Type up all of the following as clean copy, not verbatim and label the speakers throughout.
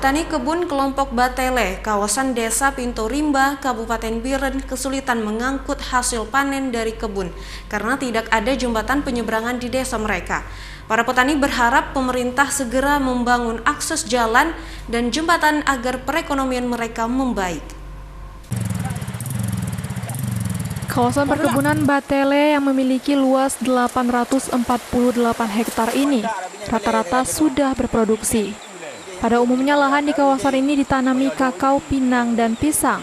Speaker 1: petani kebun kelompok Batele, kawasan Desa Pintu Rimba, Kabupaten Biren kesulitan mengangkut hasil panen dari kebun karena tidak ada jembatan penyeberangan di desa mereka. Para petani berharap pemerintah segera membangun akses jalan dan jembatan agar perekonomian mereka membaik.
Speaker 2: Kawasan perkebunan Batele yang memiliki luas 848 hektar ini rata-rata sudah berproduksi. Pada umumnya lahan di kawasan ini ditanami kakao, pinang, dan pisang.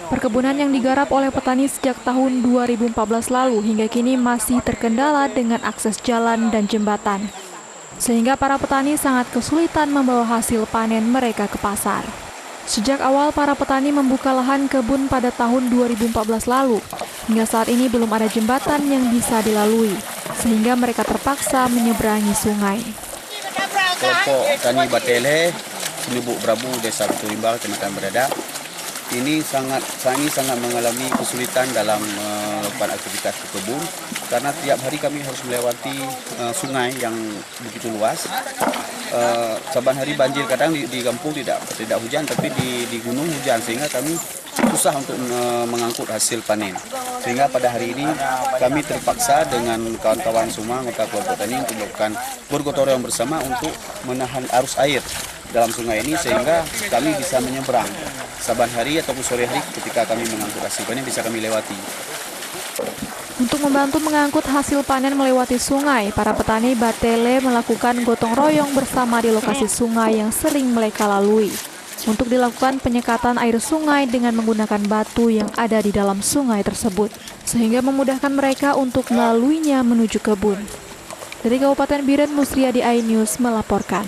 Speaker 2: Perkebunan yang digarap oleh petani sejak tahun 2014 lalu hingga kini masih terkendala dengan akses jalan dan jembatan. Sehingga para petani sangat kesulitan membawa hasil panen mereka ke pasar. Sejak awal para petani membuka lahan kebun pada tahun 2014 lalu, hingga saat ini belum ada jembatan yang bisa dilalui, sehingga mereka terpaksa menyeberangi sungai.
Speaker 3: Kelompok Tani Batele, Lubuk Brabu, Desa Pintu Rimba, Kecamatan Badadap, ini sangat mengalami kesulitan dalam melakukan aktivitas di kebun karena tiap hari kami harus melewati sungai yang begitu luas. Saban hari banjir, kadang di kampung tidak hujan, tapi di gunung hujan, sehingga kami susah untuk mengangkut hasil panen. Sehingga pada hari ini kami terpaksa dengan kawan-kawan semua anggota kelompok tani untuk melakukan bergotong royong bersama untuk menahan arus air dalam sungai ini sehingga kami bisa menyeberang. Saban hari ataupun sore hari ketika kami mengangkut hasil panen bisa kami lewati.
Speaker 2: Untuk membantu mengangkut hasil panen melewati sungai, para petani Batele melakukan gotong royong bersama di lokasi sungai yang sering mereka lalui. Untuk dilakukan penyekatan air sungai dengan menggunakan batu yang ada di dalam sungai tersebut, sehingga memudahkan mereka untuk melaluinya menuju kebun. Dari Kabupaten Biren, Musriadi iNews melaporkan.